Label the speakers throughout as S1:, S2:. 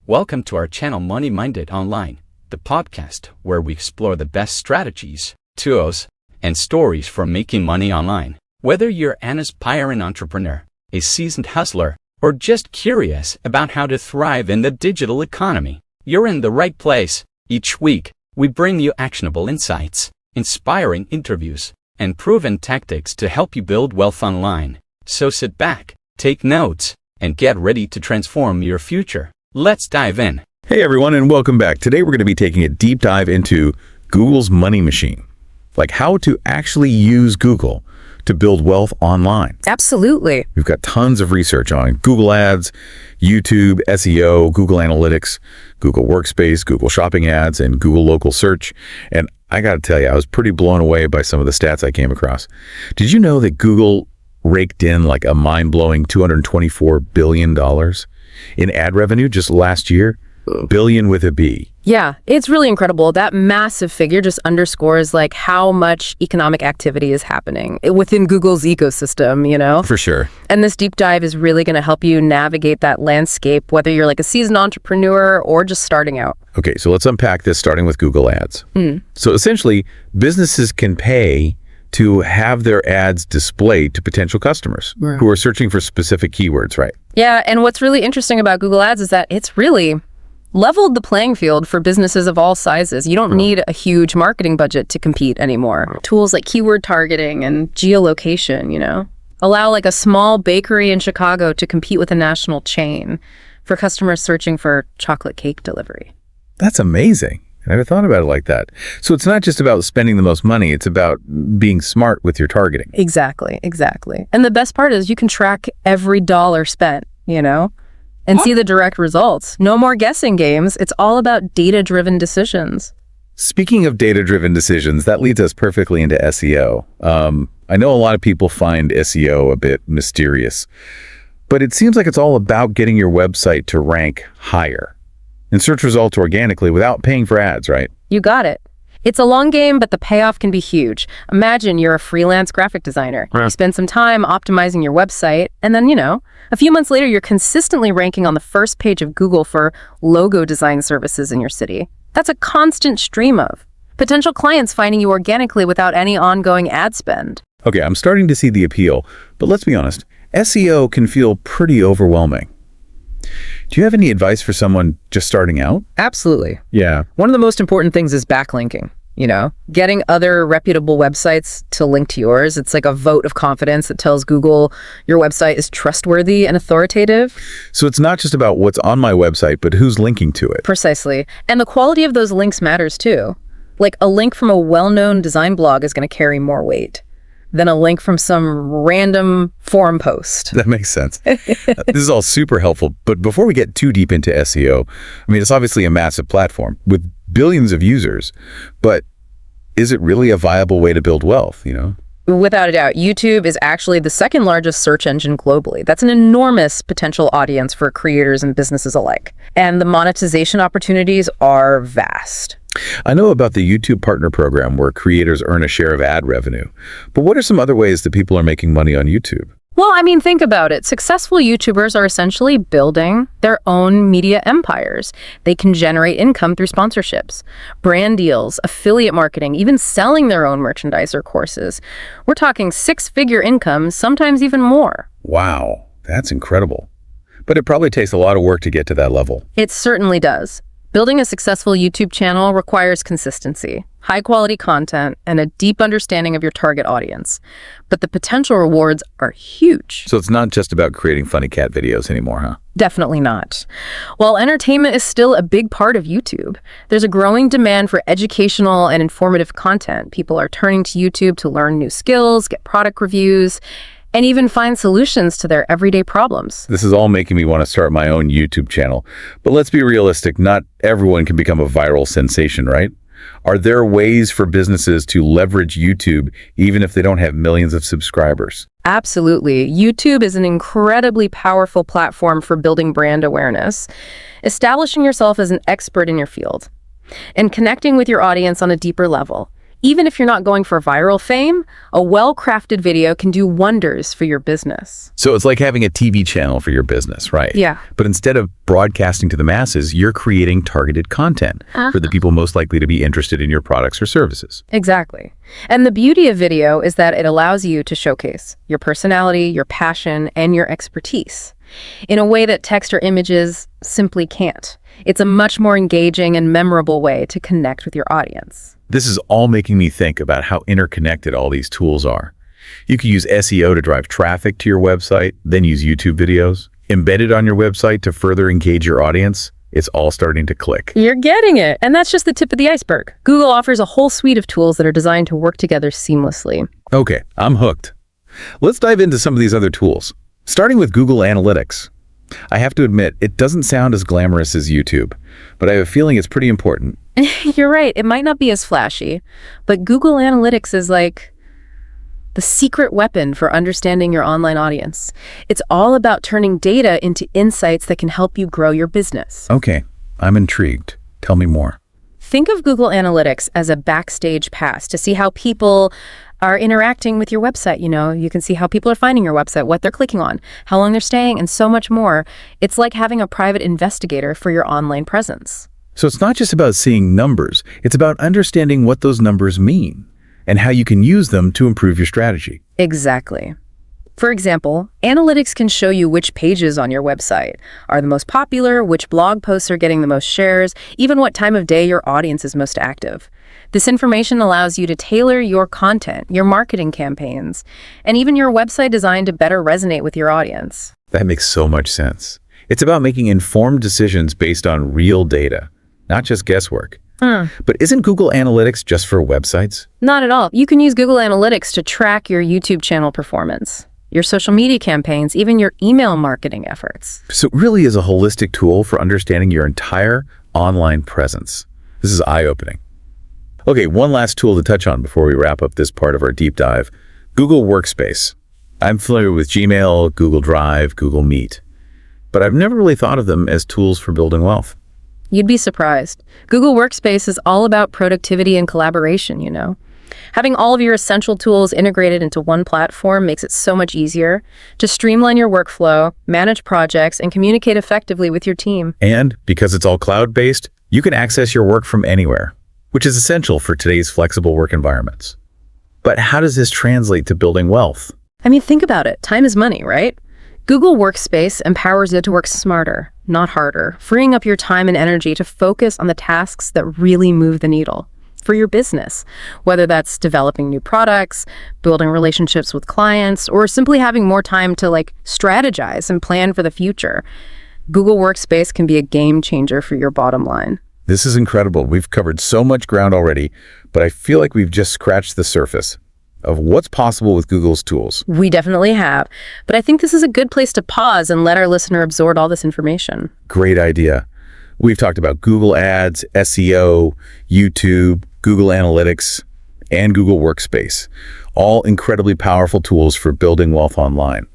S1: Welcome to our channel Money Minded Online, the podcast where we explore the best strategies, tools, and stories for making money online. Whether you're an aspiring entrepreneur, a seasoned hustler, or just curious about how to thrive in the digital economy, you're in the right place. Each week, we bring you actionable insights, inspiring interviews, and proven tactics to help you build wealth online. So sit back, take notes, and get ready to transform your future. Let's dive in.
S2: Hey everyone, and welcome back. Today we're going to be taking a deep dive into Google's money machine, like how to actually use Google to build wealth online.
S3: Absolutely.
S2: We've got tons of research on Google Ads, YouTube, SEO, Google Analytics, Google Workspace, Google Shopping Ads, and Google Local Search. And I got to tell you, I was pretty blown away by some of the stats I came across. Did you know that Google raked in like a mind-blowing $224 billion in ad revenue just last year? Billion with a B.
S3: Yeah, it's really incredible. That massive figure just underscores like how much economic activity is happening within Google's ecosystem, you know?
S2: For sure.
S3: And this deep dive is really going to help you navigate that landscape, whether you're like a seasoned entrepreneur or just starting out.
S2: Okay, so let's unpack this starting with Google Ads. So essentially, businesses can pay to have their ads displayed to potential customers who are searching for specific keywords, right?
S3: Yeah, and what's really interesting about Google Ads is that it's really leveled the playing field for businesses of all sizes. You don't need a huge marketing budget to compete anymore. Tools like keyword targeting and geolocation, you know, allow like a small bakery in Chicago to compete with a national chain for customers searching for chocolate cake delivery.
S2: That's amazing. I never thought about it like that. So it's not just about spending the most money, it's about being smart with your targeting.
S3: Exactly. And the best part is you can track every dollar spent, you know, and see the direct results. No more guessing games. It's all about data-driven decisions.
S2: Speaking of data-driven decisions, that leads us perfectly into SEO. I know a lot of people find SEO a bit mysterious, but it seems like it's all about getting your website to rank higher in search results organically without paying for ads, right?
S3: You got it. It's a long game, but the payoff can be huge. Imagine you're a freelance graphic designer. You spend some time optimizing your website, and then, you know, a few months later, you're consistently ranking on the first page of Google for logo design services in your city. That's a constant stream of potential clients finding you organically without any ongoing ad spend.
S2: Okay, I'm starting to see the appeal, but let's be honest, SEO can feel pretty overwhelming. Do you have any advice for someone just starting out?
S3: Absolutely.
S2: Yeah.
S3: One of the most important things is backlinking, you know, getting other reputable websites to link to yours. It's like a vote of confidence that tells Google your website is trustworthy and authoritative.
S2: So it's not just about what's on my website, but who's linking to it.
S3: Precisely. And the quality of those links matters too. Like a link from a well-known design blog is going to carry more weight than a link from some random forum post.
S2: That makes sense. This is all super helpful, but before we get too deep into SEO, I mean, it's obviously a massive platform with billions of users, but is it really a viable way to build wealth, you know?
S3: Without a doubt, YouTube is actually the second largest search engine globally. That's an enormous potential audience for creators and businesses alike. And the monetization opportunities are vast.
S2: I know about the YouTube Partner Program where creators earn a share of ad revenue, but what are some other ways that people are making money on YouTube?
S3: Well, I mean, think about it. Successful YouTubers are essentially building their own media empires. They can generate income through sponsorships, brand deals, affiliate marketing, even selling their own merchandise or courses. We're talking six-figure incomes, sometimes even more.
S2: Wow, that's incredible. But it probably takes a lot of work to get to that level.
S3: It certainly does. Building a successful YouTube channel requires consistency, high-quality content, and a deep understanding of your target audience. But the potential rewards are huge.
S2: So it's not just about creating funny cat videos anymore, huh?
S3: Definitely not. While entertainment is still a big part of YouTube, there's a growing demand for educational and informative content. People are turning to YouTube to learn new skills, get product reviews, and even find solutions to their everyday problems.
S2: This is all making me want to start my own YouTube channel. But let's be realistic, not everyone can become a viral sensation, right? Are there ways for businesses to leverage YouTube even if they don't have millions of subscribers?
S3: Absolutely. YouTube is an incredibly powerful platform for building brand awareness, establishing yourself as an expert in your field, and connecting with your audience on a deeper level. Even if you're not going for viral fame, a well-crafted video can do wonders for your business.
S2: So it's like having a TV channel for your business, right?
S3: Yeah.
S2: But instead of broadcasting to the masses, you're creating targeted content for the people most likely to be interested in your products or services.
S3: Exactly. And the beauty of video is that it allows you to showcase your personality, your passion, and your expertise in a way that text or images simply can't. It's a much more engaging and memorable way to connect with your audience.
S2: This is all making me think about how interconnected all these tools are. You could use SEO to drive traffic to your website, then use YouTube videos, embed it on your website to further engage your audience. It's all starting to click.
S3: You're getting it. And that's just the tip of the iceberg. Google offers a whole suite of tools that are designed to work together seamlessly.
S2: Okay, I'm hooked. Let's dive into some of these other tools. Starting with Google Analytics. I have to admit, it doesn't sound as glamorous as YouTube, but I have a feeling it's pretty important.
S3: You're right. It might not be as flashy, but Google Analytics is like the secret weapon for understanding your online audience. It's all about turning data into insights that can help you grow your business.
S2: Okay, I'm intrigued. Tell me more.
S3: Think of Google Analytics as a backstage pass to see how people are interacting with your website. You can see how people are finding your website, what they're clicking on, how long they're staying, and so much more. It's like having a private investigator for your online presence.
S2: So it's not just about seeing numbers, it's about understanding what those numbers mean and how you can use them to improve your strategy.
S3: Exactly. For example, analytics can show you which pages on your website are the most popular, which blog posts are getting the most shares, even what time of day your audience is most active. This information allows you to tailor your content, your marketing campaigns, and even your website design to better resonate with your audience.
S2: That makes so much sense. It's about making informed decisions based on real data, not just guesswork. But isn't Google Analytics just for websites?
S3: Not at all. You can use Google Analytics to track your YouTube channel performance, your social media campaigns, even your email marketing efforts.
S2: So it really is a holistic tool for understanding your entire online presence. This is eye-opening. Okay, one last tool to touch on before we wrap up this part of our deep dive. Google Workspace. I'm familiar with Gmail, Google Drive, Google Meet, but I've never really thought of them as tools for building wealth.
S3: You'd be surprised. Google Workspace is all about productivity and collaboration. Having all of your essential tools integrated into one platform makes it so much easier to streamline your workflow, manage projects, and communicate effectively with your team.
S2: And because it's all cloud-based, you can access your work from anywhere, which is essential for today's flexible work environments. But how does this translate to building wealth?
S3: Think about it. Time is money, right? Google Workspace empowers you to work smarter, not harder, freeing up your time and energy to focus on the tasks that really move the needle for your business, whether that's developing new products, building relationships with clients, or simply having more time to strategize and plan for the future. Google Workspace can be a game changer for your bottom line.
S2: This is incredible. We've covered so much ground already, but I feel like we've just scratched the surface of what's possible with Google's tools.
S3: We definitely have, but I think this is a good place to pause and let our listener absorb all this information.
S2: Great idea. We've talked about Google Ads, SEO, YouTube, Google Analytics, and Google Workspace, all incredibly powerful tools for building wealth online.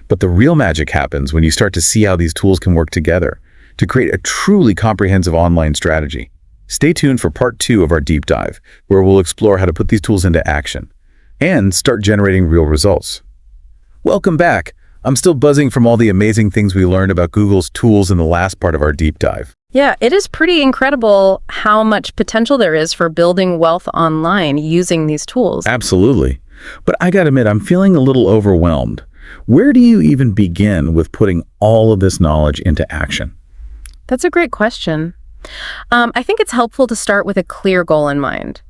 S2: But the real magic happens when you start to see how these tools can work together to create a truly comprehensive online strategy. Stay tuned for part 2 of our deep dive, where we'll explore how to put these tools into action and start generating real results. Welcome back. I'm still buzzing from all the amazing things we learned about Google's tools in the last part of our deep dive.
S3: Yeah, it is pretty incredible how much potential there is for building wealth online using these tools.
S2: Absolutely. But I gotta admit, I'm feeling a little overwhelmed. Where do you even begin with putting all of this knowledge into action?
S3: That's a great question. I think it's helpful to start with a clear goal in mind.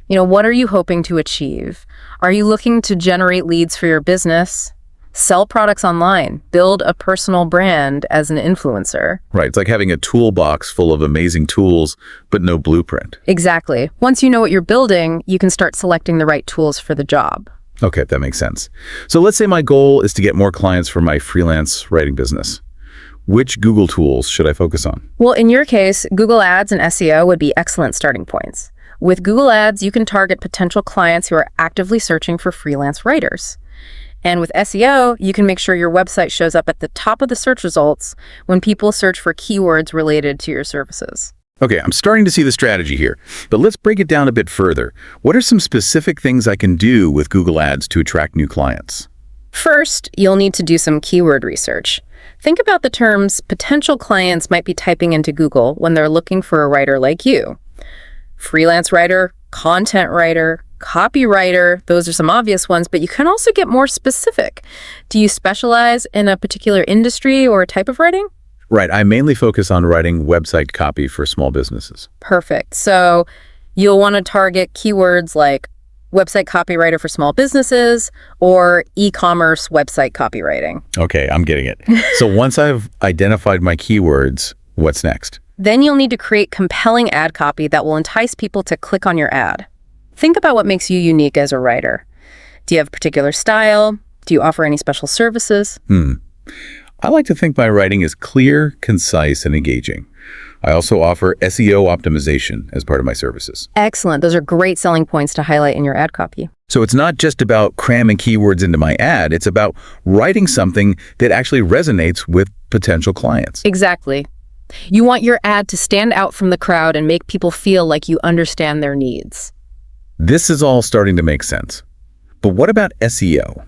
S3: What are you hoping to achieve? Are you looking to generate leads for your business? Sell products online, build a personal brand as an influencer.
S2: Right, it's like having a toolbox full of amazing tools, but no blueprint.
S3: Exactly. Once you know what you're building, you can start selecting the right tools for the job.
S2: Okay, that makes sense. So let's say my goal is to get more clients for my freelance writing business. Which Google tools should I focus on?
S3: Well, in your case, Google Ads and SEO would be excellent starting points. With Google Ads, you can target potential clients who are actively searching for freelance writers. And with SEO, you can make sure your website shows up at the top of the search results when people search for keywords related to your services.
S2: Okay, I'm starting to see the strategy here, but let's break it down a bit further. What are some specific things I can do with Google Ads to attract new clients?
S3: First, you'll need to do some keyword research. Think about the terms potential clients might be typing into Google when they're looking for a writer like you. Freelance writer, content writer, copywriter, those are some obvious ones, but you can also get more specific. Do you specialize in a particular industry or type of writing?
S2: Right, I mainly focus on writing website copy for small businesses.
S3: Perfect. So you'll want to target keywords like website copywriter for small businesses or e-commerce website copywriting.
S2: Okay, I'm getting it. So once I've identified my keywords, what's next?
S3: Then you'll need to create compelling ad copy that will entice people to click on your ad. Think about what makes you unique as a writer. Do you have a particular style? Do you offer any special services?
S2: I like to think my writing is clear, concise, and engaging. I also offer SEO optimization as part of my services.
S3: Excellent. Those are great selling points to highlight in your ad copy.
S2: So it's not just about cramming keywords into my ad, it's about writing something that actually resonates with potential clients.
S3: Exactly. You want your ad to stand out from the crowd and make people feel like you understand their needs.
S2: This is all starting to make sense. But what about SEO?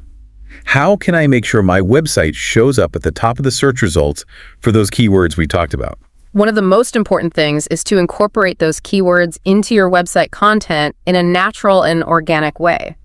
S2: How can I make sure my website shows up at the top of the search results for those keywords we talked about?
S3: One of the most important things is to incorporate those keywords into your website content in a natural and organic way.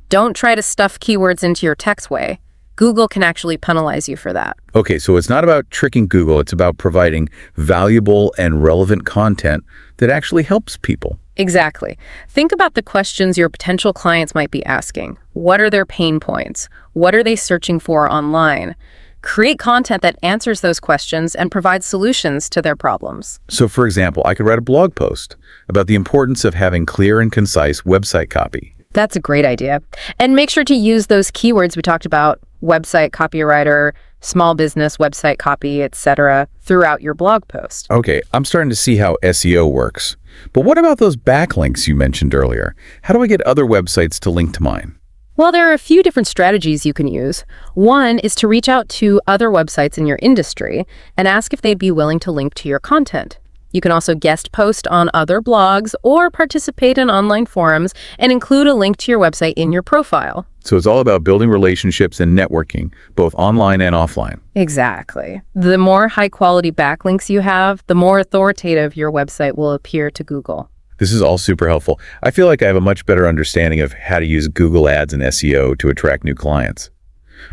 S3: Don't try to stuff keywords into your text way. Google can actually penalize you for that.
S2: Okay, so it's not about tricking Google, it's about providing valuable and relevant content that actually helps people.
S3: Exactly. Think about the questions your potential clients might be asking. What are their pain points? What are they searching for online? Create content that answers those questions and provides solutions to their problems.
S2: So for example, I could write a blog post about the importance of having clear and concise website copy.
S3: That's a great idea. And make sure to use those keywords we talked about, website copywriter, small business website copy, etc., throughout your blog post.
S2: Okay, I'm starting to see how SEO works. But what about those backlinks you mentioned earlier? How do I get other websites to link to mine?
S3: Well, there are a few different strategies you can use. One is to reach out to other websites in your industry and ask if they'd be willing to link to your content. You can also guest post on other blogs or participate in online forums and include a link to your website in your profile.
S2: So it's all about building relationships and networking, both online and offline.
S3: Exactly. The more high-quality backlinks you have, the more authoritative your website will appear to Google.
S2: This is all super helpful. I feel like I have a much better understanding of how to use Google Ads and SEO to attract new clients.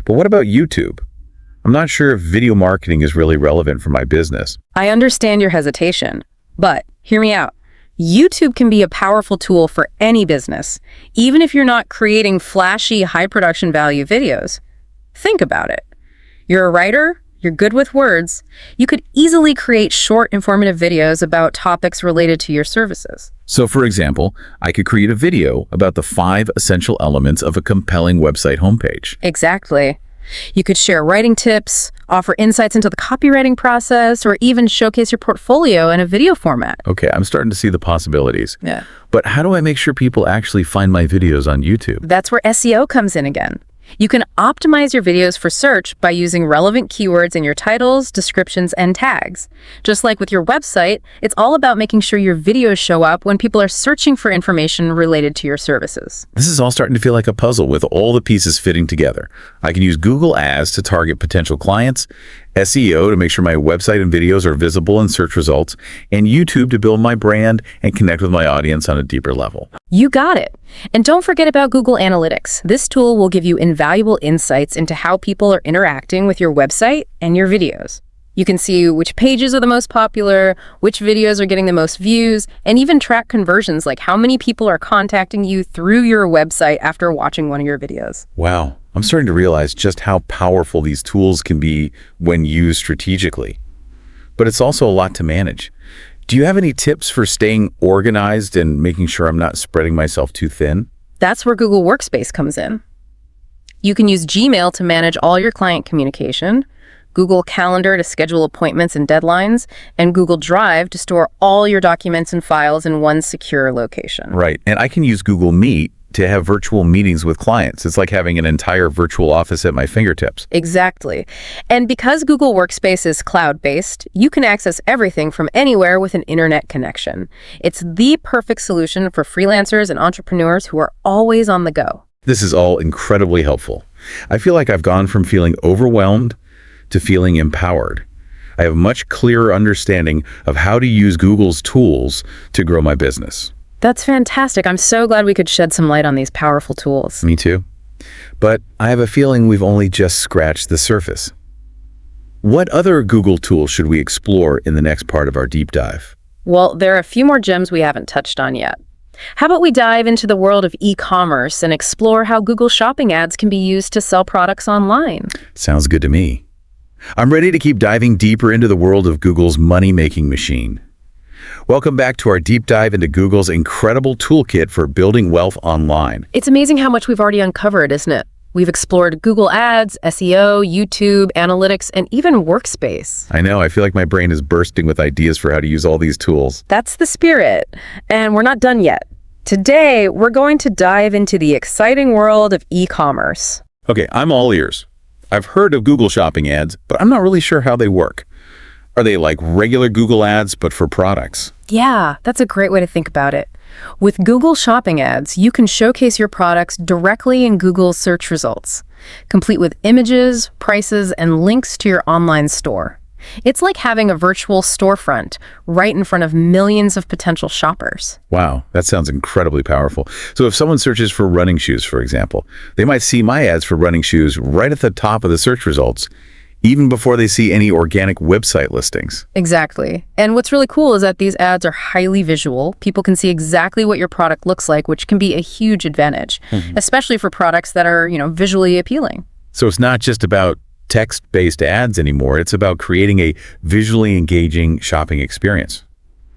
S2: But what about YouTube? I'm not sure if video marketing is really relevant for my business.
S3: I understand your hesitation, but hear me out. YouTube can be a powerful tool for any business, even if you're not creating flashy, high production value videos. Think about it. You're a writer, you're good with words, you could easily create short, informative videos about topics related to your services.
S2: So for example, I could create a video about the 5 essential elements of a compelling website homepage.
S3: Exactly. You could share writing tips, offer insights into the copywriting process, or even showcase your portfolio in a video format.
S2: Okay, I'm starting to see the possibilities.
S3: Yeah.
S2: But how do I make sure people actually find my videos on YouTube?
S3: That's where SEO comes in again. You can optimize your videos for search by using relevant keywords in your titles, descriptions, and tags. Just like with your website, it's all about making sure your videos show up when people are searching for information related to your services.
S2: This is all starting to feel like a puzzle with all the pieces fitting together. I can use Google Ads to target potential clients, SEO to make sure my website and videos are visible in search results, and YouTube to build my brand and connect with my audience on a deeper level.
S3: You got it. And don't forget about Google Analytics. This tool will give you invaluable insights into how people are interacting with your website and your videos. You can see which pages are the most popular, which videos are getting the most views, and even track conversions like how many people are contacting you through your website after watching one of your videos.
S2: Wow, I'm starting to realize just how powerful these tools can be when used strategically. But it's also a lot to manage. Do you have any tips for staying organized and making sure I'm not spreading myself too thin?
S3: That's where Google Workspace comes in. You can use Gmail to manage all your client communication, Google Calendar to schedule appointments and deadlines, and Google Drive to store all your documents and files in one secure location.
S2: Right, and I can use Google Meet to have virtual meetings with clients. It's like having an entire virtual office at my fingertips.
S3: Exactly. And because Google Workspace is cloud-based, you can access everything from anywhere with an internet connection. It's the perfect solution for freelancers and entrepreneurs who are always on the go.
S2: This is all incredibly helpful. I feel like I've gone from feeling overwhelmed to feeling empowered. I have a much clearer understanding of how to use Google's tools to grow my business.
S3: That's fantastic. I'm so glad we could shed some light on these powerful tools.
S2: Me too. But I have a feeling we've only just scratched the surface. What other Google tools should we explore in the next part of our deep dive?
S3: Well, there are a few more gems we haven't touched on yet. How about we dive into the world of e-commerce and explore how Google Shopping ads can be used to sell products online?
S2: Sounds good to me. I'm ready to keep diving deeper into the world of Google's money-making machine. Welcome back to our deep dive into Google's incredible toolkit for building wealth online.
S3: It's amazing how much we've already uncovered, isn't it? We've explored Google Ads, SEO, YouTube, analytics, and even Workspace.
S2: I know, I feel like my brain is bursting with ideas for how to use all these tools.
S3: That's the spirit, and we're not done yet. Today, we're going to dive into the exciting world of e-commerce.
S2: Okay, I'm all ears. I've heard of Google Shopping ads, but I'm not really sure how they work. Are they like regular Google ads, but for products?
S3: Yeah, that's a great way to think about it. With Google Shopping ads, you can showcase your products directly in Google's search results, complete with images, prices, and links to your online store. It's like having a virtual storefront right in front of millions of potential shoppers.
S2: Wow, that sounds incredibly powerful. So if someone searches for running shoes, for example, they might see my ads for running shoes right at the top of the search results, even before they see any organic website listings.
S3: Exactly. And what's really cool is that these ads are highly visual. People can see exactly what your product looks like, which can be a huge advantage, especially for products that are, visually appealing.
S2: So it's not just about text-based ads anymore. It's about creating a visually engaging shopping experience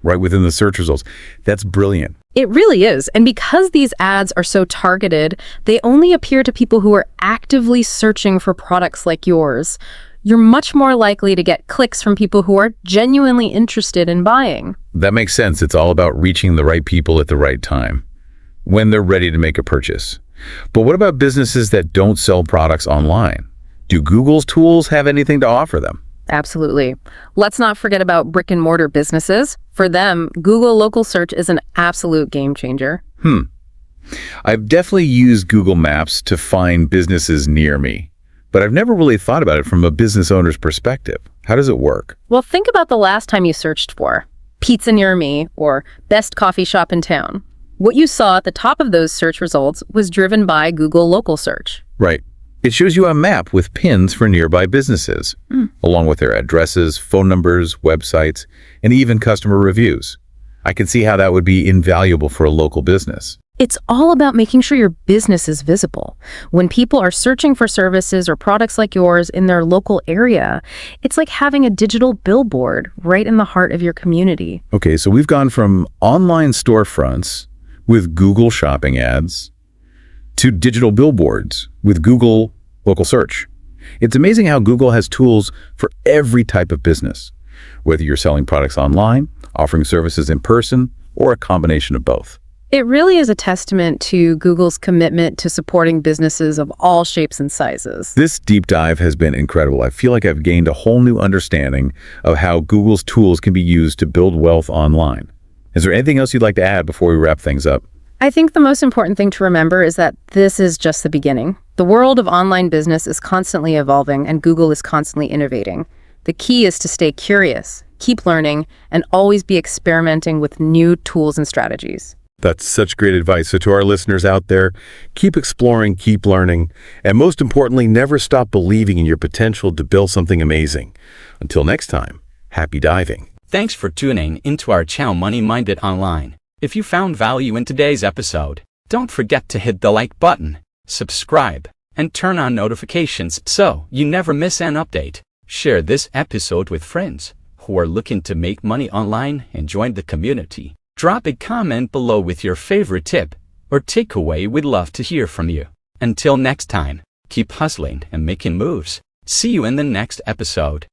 S2: right within the search results. That's brilliant.
S3: It really is. And because these ads are so targeted, they only appear to people who are actively searching for products like yours. You're much more likely to get clicks from people who are genuinely interested in buying.
S2: That makes sense. It's all about reaching the right people at the right time, when they're ready to make a purchase. But what about businesses that don't sell products online? Do Google's tools have anything to offer them?
S3: Absolutely. Let's not forget about brick and mortar businesses. For them, Google Local Search is an absolute game changer.
S2: I've definitely used Google Maps to find businesses near me, but I've never really thought about it from a business owner's perspective. How does it work?
S3: Well, think about the last time you searched for pizza near me or best coffee shop in town. What you saw at the top of those search results was driven by Google Local Search.
S2: Right. It shows you a map with pins for nearby businesses, along with their addresses, phone numbers, websites, and even customer reviews. I can see how that would be invaluable for a local business.
S3: It's all about making sure your business is visible. When people are searching for services or products like yours in their local area, it's like having a digital billboard right in the heart of your community.
S2: Okay, so we've gone from online storefronts with Google Shopping ads to digital billboards with Google Local Search. It's amazing how Google has tools for every type of business, whether you're selling products online, offering services in person, or a combination of both.
S3: It really is a testament to Google's commitment to supporting businesses of all shapes and sizes.
S2: This deep dive has been incredible. I feel like I've gained a whole new understanding of how Google's tools can be used to build wealth online. Is there anything else you'd like to add before we wrap things up?
S3: I think the most important thing to remember is that this is just the beginning. The world of online business is constantly evolving, and Google is constantly innovating. The key is to stay curious, keep learning, and always be experimenting with new tools and strategies.
S2: That's such great advice. So to our listeners out there, keep exploring, keep learning, and most importantly, never stop believing in your potential to build something amazing. Until next time, happy diving.
S1: Thanks for tuning into our channel Money Minded Online. If you found value in today's episode, don't forget to hit the like button, subscribe, and turn on notifications so you never miss an update. Share this episode with friends who are looking to make money online and join the community. Drop a comment below with your favorite tip or takeaway. We'd love to hear from you. Until next time, keep hustling and making moves. See you in the next episode.